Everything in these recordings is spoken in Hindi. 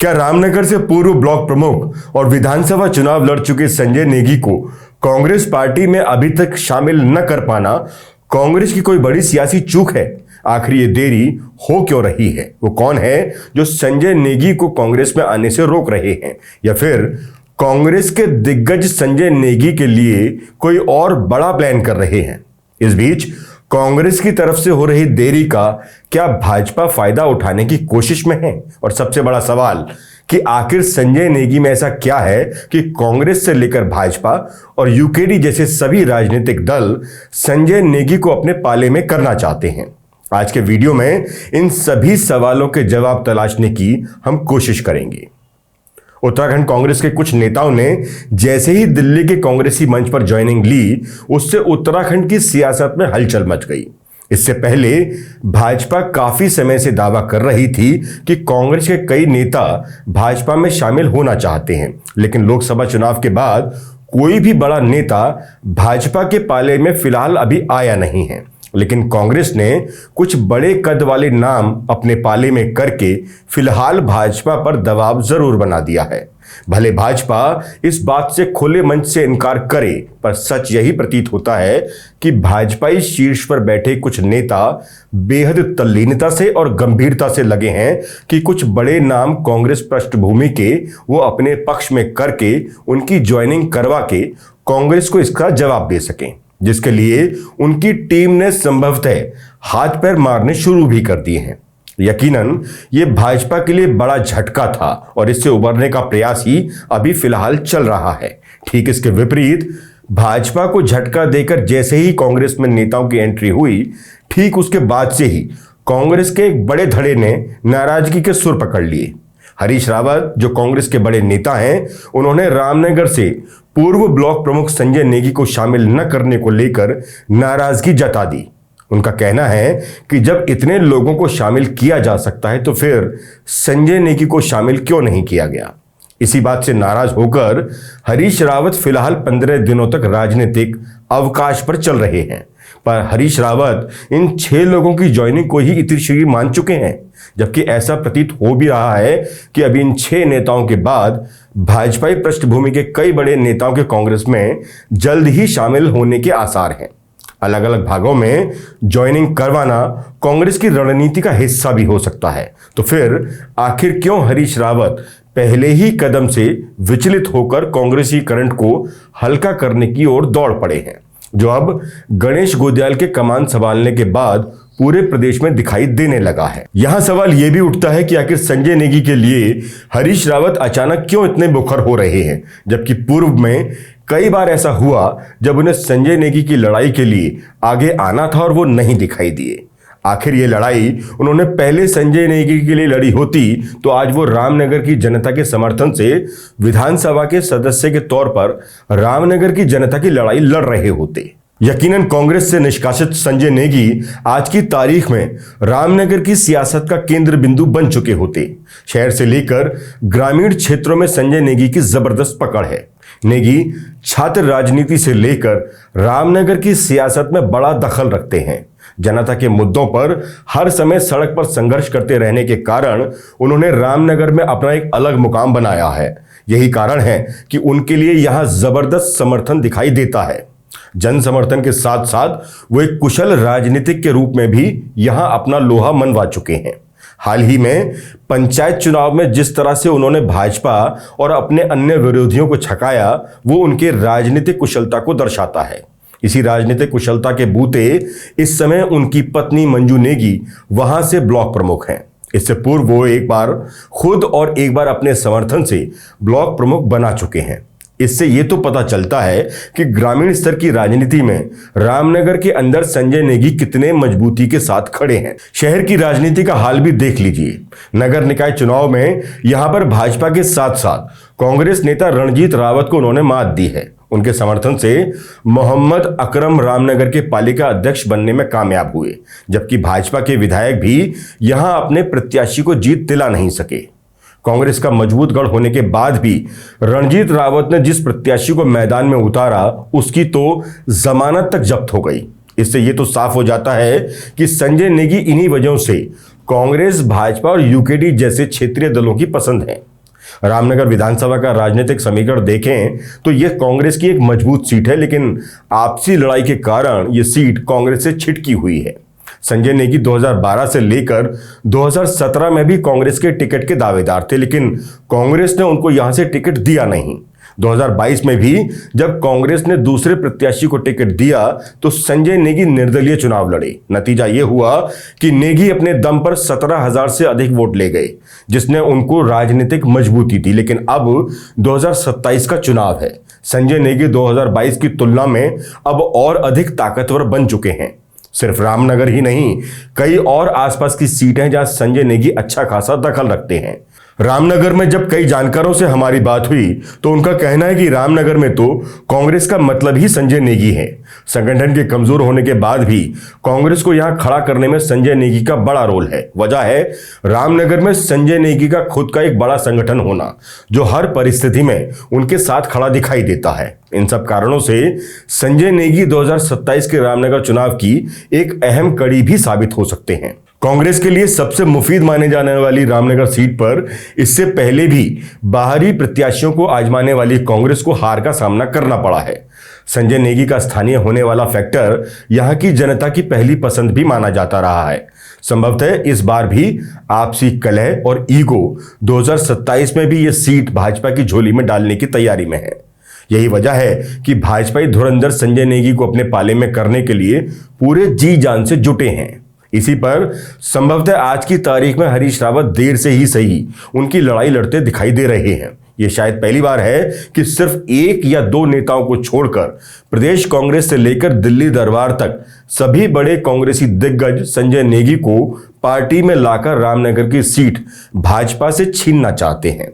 क्या रामनगर से पूर्व ब्लॉक प्रमुख और विधानसभा चुनाव लड़ चुके संजय नेगी को कांग्रेस पार्टी में अभी तक शामिल न कर पाना कांग्रेस की कोई बड़ी सियासी चूक है? आखिर ये देरी हो क्यों रही है? वो कौन है जो संजय नेगी को कांग्रेस में आने से रोक रहे हैं, या फिर कांग्रेस के दिग्गज संजय नेगी के लिए कोई और बड़ा प्लान कर रहे हैं? इस बीच कांग्रेस की तरफ से हो रही देरी का क्या भाजपा फायदा उठाने की कोशिश में है? और सबसे बड़ा सवाल कि आखिर संजय नेगी में ऐसा क्या है कि कांग्रेस से लेकर भाजपा और यूकेडी जैसे सभी राजनीतिक दल संजय नेगी को अपने पाले में करना चाहते हैं? आज के वीडियो में इन सभी सवालों के जवाब तलाशने की हम कोशिश करेंगे। उत्तराखंड कांग्रेस के कुछ नेताओं ने जैसे ही दिल्ली के कांग्रेसी मंच पर ज्वाइनिंग ली, उससे उत्तराखंड की सियासत में हलचल मच गई। इससे पहले भाजपा काफी समय से दावा कर रही थी कि कांग्रेस के कई नेता भाजपा में शामिल होना चाहते हैं, लेकिन लोकसभा चुनाव के बाद कोई भी बड़ा नेता भाजपा के पाले में फिलहाल अभी आया नहीं है। लेकिन कांग्रेस ने कुछ बड़े कद वाले नाम अपने पाले में करके फिलहाल भाजपा पर दबाव जरूर बना दिया है। भले भाजपा इस बात से खुले मंच से इनकार करे, पर सच यही प्रतीत होता है कि भाजपाई शीर्ष पर बैठे कुछ नेता बेहद तल्लीनता से और गंभीरता से लगे हैं कि कुछ बड़े नाम कांग्रेस पृष्ठभूमि के वो अपने पक्ष में करके उनकी ज्वाइनिंग करवा के कांग्रेस को इसका जवाब दे सकें, जिसके लिए उनकी टीम ने संभवतः हाथ पैर मारने शुरू भी कर दिए हैं। यकीनन ये भाजपा के लिए बड़ा झटका था और इससे उबरने का प्रयास ही अभी फिलहाल चल रहा है। ठीक इसके विपरीत भाजपा को झटका देकर जैसे ही कांग्रेस में नेताओं की एंट्री हुई, ठीक उसके बाद से ही कांग्रेस के एक बड़े धड़े ने नाराजगी के सुर पकड़ लिए। हरीश रावत जो कांग्रेस के बड़े नेता हैं, उन्होंने रामनगर से पूर्व ब्लॉक प्रमुख संजय नेगी को शामिल न करने को लेकर नाराजगी जता दी। उनका कहना है कि जब इतने लोगों को शामिल किया जा सकता है तो फिर संजय नेगी को शामिल क्यों नहीं किया गया। इसी बात से नाराज होकर हरीश रावत फिलहाल 15 दिनों तक राजनीतिक अवकाश पर चल रहे हैं। पर हरीश रावत इन 6 लोगों की ज्वाइनिंग को ही इतिश्री मान चुके हैं, जबकि ऐसा प्रतीत हो भी रहा है कि अभी इन 6 नेताओं के बाद भाजपाई पृष्ठभूमि के कई बड़े नेताओं के कांग्रेस में जल्द ही शामिल होने के आसार हैं। अलग अलग भागों में ज्वाइनिंग करवाना कांग्रेस की रणनीति का हिस्सा भी हो सकता है। तो फिर आखिर क्यों हरीश रावत पहले ही कदम से विचलित होकर कांग्रेसी करंट को हल्का करने की ओर दौड़ पड़े हैं, जो अब गणेश गोदयाल के कमान संभालने के बाद पूरे प्रदेश में दिखाई देने लगा है। यहां सवाल यह भी उठता है कि आखिर संजय नेगी के लिए हरीश रावत अचानक क्यों इतने मुखर हो रहे हैं, जबकि पूर्व में कई बार ऐसा हुआ जब उन्हें संजय नेगी की लड़ाई के लिए आगे आना था और वो नहीं दिखाई दिए। आखिर ये लड़ाई उन्होंने पहले संजय नेगी के लिए लड़ी होती तो आज वो रामनगर की जनता के समर्थन से विधानसभा के सदस्य के तौर पर रामनगर की जनता की लड़ाई लड़ रहे होते। यकीनन कांग्रेस से निष्कासित संजय नेगी आज की तारीख में रामनगर की सियासत का केंद्र बिंदु बन चुके होते। शहर से लेकर ग्रामीण क्षेत्रों में संजय नेगी की जबरदस्त पकड़ है। नेगी छात्र राजनीति से लेकर रामनगर की सियासत में बड़ा दखल रखते हैं। जनता के मुद्दों पर हर समय सड़क पर संघर्ष करते रहने के कारण उन्होंने रामनगर में अपना एक अलग मुकाम बनाया है। यही कारण है कि उनके लिए यहां जबरदस्त समर्थन दिखाई देता है। जन समर्थन के साथ साथ वो एक कुशल राजनीतिक के रूप में भी यहां अपना लोहा मनवा चुके हैं। हाल ही में पंचायत चुनाव में जिस तरह से उन्होंने भाजपा और अपने अन्य विरोधियों को छकाया, वो उनके राजनीतिक कुशलता को दर्शाता है। इसी राजनीतिक कुशलता के बूते इस समय उनकी पत्नी मंजू नेगी वहां से ब्लॉक प्रमुख हैं। इससे पूर्व वो एक बार खुद और एक बार अपने समर्थन से ब्लॉक प्रमुख बना चुके हैं। इससे ये तो पता चलता है कि ग्रामीण स्तर की राजनीति में रामनगर के अंदर संजय नेगी कितने मजबूती के साथ खड़े हैं। शहर की राजनीति का हाल भी देख लीजिए। नगर निकाय चुनाव में यहां पर भाजपा के साथ साथ कांग्रेस नेता रणजीत रावत को उन्होंने मात दी है। उनके समर्थन से मोहम्मद अकरम रामनगर के पालिका अध्यक्ष बनने में कामयाब हुए, जबकि भाजपा के विधायक भी यहां अपने प्रत्याशी को जीत दिला नहीं सके। कांग्रेस का मजबूत गढ़ होने के बाद भी रणजीत रावत ने जिस प्रत्याशी को मैदान में उतारा, उसकी तो जमानत तक जब्त हो गई। इससे ये तो साफ हो जाता है कि संजय नेगी इन्हीं वजहों से कांग्रेस, भाजपा और यूकेडी जैसे क्षेत्रीय दलों की पसंद है। रामनगर विधानसभा का राजनीतिक समीकरण देखें तो यह कांग्रेस की एक मजबूत सीट है, लेकिन आपसी लड़ाई के कारण यह सीट कांग्रेस से छिटकी हुई है। संजय नेगी 2012 से लेकर 2017 में भी कांग्रेस के टिकट के दावेदार थे, लेकिन कांग्रेस ने उनको यहां से टिकट दिया नहीं। 2022 में भी जब कांग्रेस ने दूसरे प्रत्याशी को टिकट दिया तो संजय नेगी निर्दलीय चुनाव लड़े। नतीजा यह हुआ कि नेगी अपने दम पर 17,000 से अधिक वोट ले गए, जिसने उनको राजनीतिक मजबूती दी। लेकिन अब 2027 का चुनाव है। संजय नेगी 2022 की तुलना में अब और अधिक ताकतवर बन चुके हैं। सिर्फ रामनगर ही नहीं, कई और आसपास की सीटें जहां संजय नेगी अच्छा खासा दखल रखते हैं। रामनगर में जब कई जानकारों से हमारी बात हुई तो उनका कहना है कि रामनगर में तो कांग्रेस का मतलब ही संजय नेगी है। संगठन के कमजोर होने के बाद भी कांग्रेस को यहां खड़ा करने में संजय नेगी का बड़ा रोल है। वजह है रामनगर में संजय नेगी का खुद का एक बड़ा संगठन होना, जो हर परिस्थिति में उनके साथ खड़ा दिखाई देता है। इन सब कारणों से संजय नेगी 2027 के रामनगर चुनाव की एक अहम कड़ी भी साबित हो सकते हैं। कांग्रेस के लिए सबसे मुफीद माने जाने वाली रामनगर सीट पर इससे पहले भी बाहरी प्रत्याशियों को आजमाने वाली कांग्रेस को हार का सामना करना पड़ा है। संजय नेगी का स्थानीय होने वाला फैक्टर यहां की जनता की पहली पसंद भी माना जाता रहा है। संभवतः इस बार भी आपसी कलह और ईगो 2027 में भी यह सीट भाजपा की झोली में डालने की तैयारी में है। यही वजह है कि भाजपाई धुरंधर संजय नेगी को अपने पाले में करने के लिए पूरे जी जान से जुटे हैं। इसी पर संभवतः आज की तारीख में हरीश रावत देर से ही सही उनकी लड़ाई लड़ते दिखाई दे रहे हैं। यह शायद पहली बार है कि सिर्फ एक या दो नेताओं को छोड़कर प्रदेश कांग्रेस से लेकर दिल्ली दरबार तक सभी बड़े कांग्रेसी दिग्गज संजय नेगी को पार्टी में लाकर रामनगर की सीट भाजपा से छीनना चाहते हैं।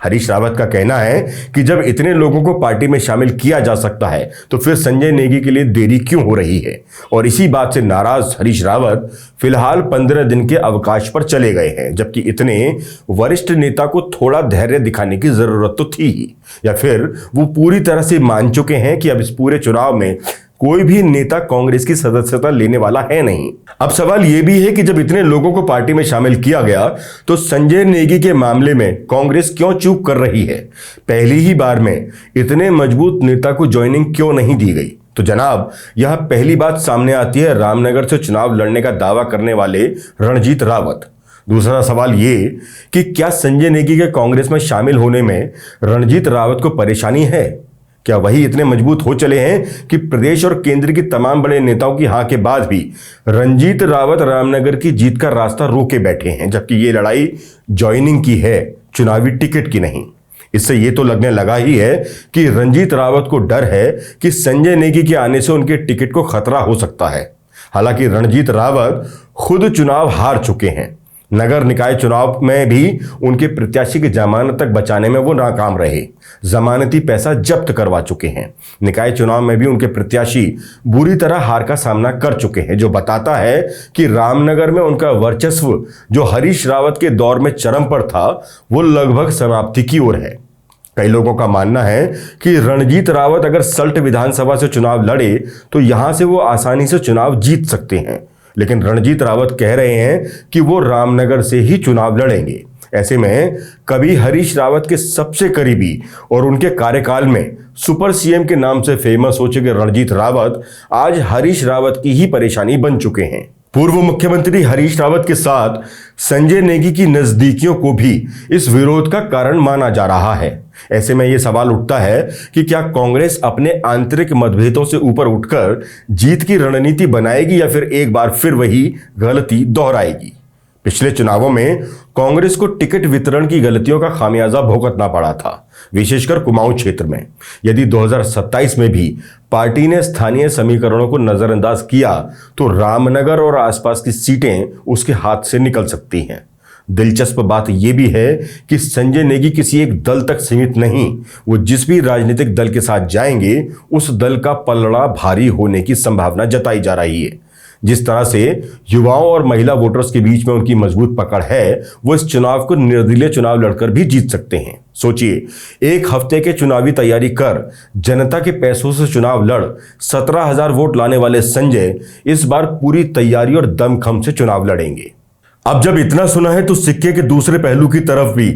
हरीश रावत का कहना है कि जब इतने लोगों को पार्टी में शामिल किया जा सकता है तो फिर संजय नेगी के लिए देरी क्यों हो रही है। और इसी बात से नाराज हरीश रावत फिलहाल 15 दिन के अवकाश पर चले गए हैं, जबकि इतने वरिष्ठ नेता को थोड़ा धैर्य दिखाने की जरूरत तो थी ही, या फिर वो पूरी तरह से मान चुके हैं कि अब इस पूरे चुनाव में कोई भी नेता कांग्रेस की सदस्यता लेने वाला है नहीं। अब सवाल यह भी है कि जब इतने लोगों को पार्टी में शामिल किया गया तो संजय नेगी के मामले में कांग्रेस क्यों चूक कर रही है। पहली ही बार में इतने मजबूत नेता को ज्वाइनिंग क्यों नहीं दी गई। तो जनाब, यह पहली बात सामने आती है रामनगर से चुनाव लड़ने का दावा करने वाले रणजीत रावत। दूसरा सवाल ये कि क्या संजय नेगी के कांग्रेस में शामिल होने में रणजीत रावत को परेशानी है। क्या वही इतने मजबूत हो चले हैं कि प्रदेश और केंद्र की तमाम बड़े नेताओं की हां के बाद भी रणजीत रावत रामनगर की जीत का रास्ता रोके बैठे हैं, जबकि ये लड़ाई ज्वाइनिंग की है, चुनावी टिकट की नहीं। इससे ये तो लगने लगा ही है कि रणजीत रावत को डर है कि संजय नेगी के आने से उनके टिकट को खतरा हो सकता है। हालांकि रणजीत रावत खुद चुनाव हार चुके हैं। नगर निकाय चुनाव में भी उनके प्रत्याशी की जमानत तक बचाने में वो नाकाम रहे। जमानती पैसा जब्त करवा चुके हैं। निकाय चुनाव में भी उनके प्रत्याशी बुरी तरह हार का सामना कर चुके हैं, जो बताता है कि रामनगर में उनका वर्चस्व जो हरीश रावत के दौर में चरम पर था, वो लगभग समाप्ति की ओर है। कई लोगों का मानना है कि रणजीत रावत अगर सल्ट विधानसभा से चुनाव लड़े तो यहां से वो आसानी से चुनाव जीत सकते हैं, लेकिन रणजीत रावत कह रहे हैं कि वो रामनगर से ही चुनाव लड़ेंगे। ऐसे में कभी हरीश रावत के सबसे करीबी और उनके कार्यकाल में सुपर सीएम के नाम से फेमस हो चुके रणजीत रावत आज हरीश रावत की ही परेशानी बन चुके हैं। पूर्व मुख्यमंत्री हरीश रावत के साथ संजय नेगी की नजदीकियों को भी इस विरोध का कारण माना जा रहा है। ऐसे में यह सवाल उठता है कि क्या कांग्रेस अपने आंतरिक मतभेदों से ऊपर उठकर जीत की रणनीति बनाएगी या फिर एक बार फिर वही गलती दोहराएगी। पिछले चुनावों में कांग्रेस को टिकट वितरण की गलतियों का खामियाजा भुगतना पड़ा था, विशेषकर कुमाऊं क्षेत्र में। यदि 2027 में भी पार्टी ने स्थानीय समीकरणों को नजरअंदाज किया तो रामनगर और आसपास की सीटें उसके हाथ से निकल सकती हैं। दिलचस्प बात यह भी है कि संजय नेगी किसी एक दल तक सीमित नहीं, वो जिस भी राजनीतिक दल के साथ जाएंगे उस दल का पलड़ा भारी होने की संभावना जताई जा रही है। जिस तरह से युवाओं और महिला वोटर्स के बीच में उनकी मजबूत पकड़ है, वो इस चुनाव को निर्दलीय चुनाव लड़कर भी जीत सकते हैं। सोचिए, एक हफ्ते के चुनावी तैयारी कर जनता के पैसों से चुनाव लड़ 17,000 वोट लाने वाले संजय इस बार पूरी तैयारी और दमखम से चुनाव लड़ेंगे। अब जब इतना सुना है तो सिक्के के दूसरे पहलू की तरफ भी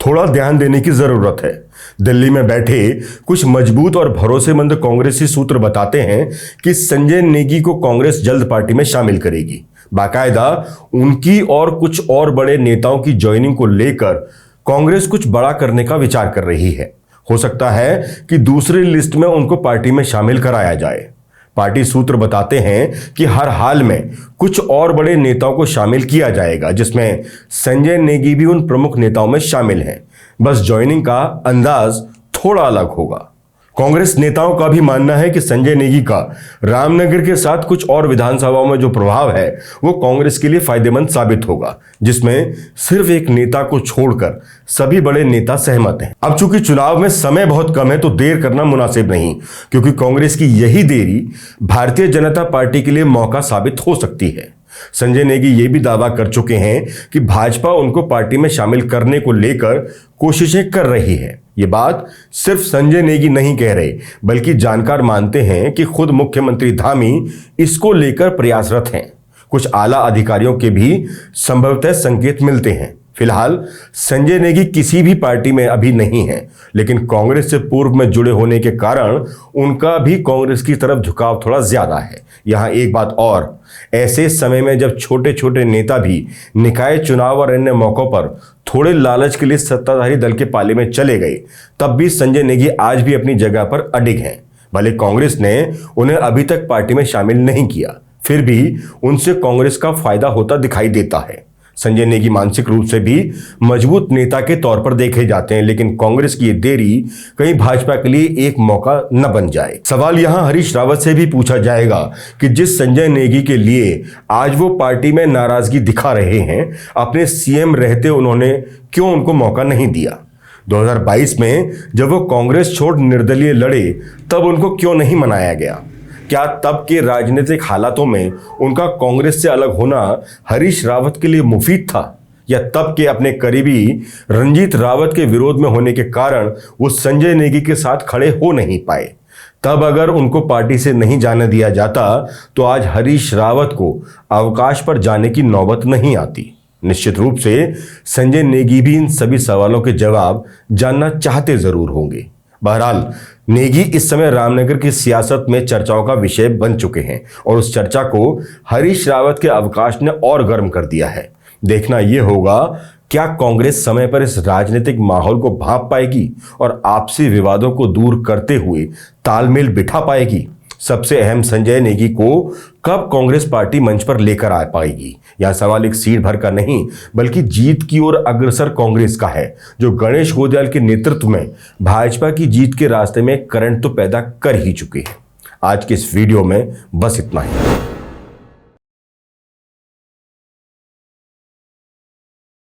थोड़ा ध्यान देने की जरूरत है। दिल्ली में बैठे कुछ मजबूत और भरोसेमंद कांग्रेसी सूत्र बताते हैं कि संजय नेगी को कांग्रेस जल्द पार्टी में शामिल करेगी। बाकायदा उनकी और कुछ और बड़े नेताओं की ज्वाइनिंग को लेकर कांग्रेस कुछ बड़ा करने का विचार कर रही है। हो सकता है कि दूसरी लिस्ट में उनको पार्टी में शामिल कराया जाए। पार्टी सूत्र बताते हैं कि हर हाल में कुछ और बड़े नेताओं को शामिल किया जाएगा, जिसमें संजय नेगी भी उन प्रमुख नेताओं में शामिल हैं। बस ज्वाइनिंग का अंदाज थोड़ा अलग होगा। कांग्रेस नेताओं का भी मानना है कि संजय नेगी का रामनगर के साथ कुछ और विधानसभाओं में जो प्रभाव है वो कांग्रेस के लिए फायदेमंद साबित होगा, जिसमें सिर्फ एक नेता को छोड़कर सभी बड़े नेता सहमत हैं। अब चूंकि चुनाव में समय बहुत कम है तो देर करना मुनासिब नहीं, क्योंकि कांग्रेस की यही देरी भारतीय जनता पार्टी के लिए मौका साबित हो सकती है। संजय नेगी ये भी दावा कर चुके हैं कि भाजपा उनको पार्टी में शामिल करने को लेकर कोशिशें कर रही है। ये बात सिर्फ संजय नेगी नहीं कह रहे, बल्कि जानकार मानते हैं कि खुद मुख्यमंत्री धामी इसको लेकर प्रयासरत हैं। कुछ आला अधिकारियों के भी संभवतः संकेत मिलते हैं। फिलहाल संजय नेगी किसी भी पार्टी में अभी नहीं है, लेकिन कांग्रेस से पूर्व में जुड़े होने के कारण उनका भी कांग्रेस की तरफ झुकाव थोड़ा ज्यादा है। यहां एक बात और, ऐसे समय में जब छोटे छोटे नेता भी निकाय चुनाव और अन्य मौकों पर थोड़े लालच के लिए सत्ताधारी दल के पाले में चले गए, तब भी संजय नेगी आज भी अपनी जगह पर अडिग हैं। भले कांग्रेस ने उन्हें अभी तक पार्टी में शामिल नहीं किया, फिर भी उनसे कांग्रेस का फायदा होता दिखाई देता है। संजय नेगी मानसिक रूप से भी मजबूत नेता के तौर पर देखे जाते हैं, लेकिन कांग्रेस की ये देरी कहीं भाजपा के लिए एक मौका न बन जाए। सवाल यहां हरीश रावत से भी पूछा जाएगा कि जिस संजय नेगी के लिए आज वो पार्टी में नाराजगी दिखा रहे हैं, अपने सीएम रहते उन्होंने क्यों उनको मौका नहीं दिया? 2022 में जब वो कांग्रेस छोड़ निर्दलीय लड़े तब उनको क्यों नहीं मनाया गया? क्या तब के राजनीतिक हालातों में उनका कांग्रेस से अलग होना हरीश रावत के लिए मुफीद था, या तब के अपने करीबी रंजीत रावत के विरोध में होने के कारण वो संजय नेगी के साथ खड़े हो नहीं पाए? तब अगर उनको पार्टी से नहीं जाने दिया जाता तो आज हरीश रावत को अवकाश पर जाने की नौबत नहीं आती। निश्चित रूप से संजय नेगी भी इन सभी सवालों के जवाब जानना चाहते जरूर होंगे। बहरहाल नेगी इस समय रामनगर की सियासत में चर्चाओं का विषय बन चुके हैं और उस चर्चा को हरीश रावत के अवकाश ने और गर्म कर दिया है। देखना यह होगा क्या कांग्रेस समय पर इस राजनीतिक माहौल को भांप पाएगी और आपसी विवादों को दूर करते हुए तालमेल बिठा पाएगी। सबसे अहम, संजय नेगी को कब कांग्रेस पार्टी मंच पर लेकर आ पाएगी? यह सवाल एक सीट भर का नहीं बल्कि जीत की ओर अग्रसर कांग्रेस का है, जो गणेश गोयल के नेतृत्व में भाजपा की जीत के रास्ते में करंट तो पैदा कर ही चुके हैं। आज के इस वीडियो में बस इतना ही।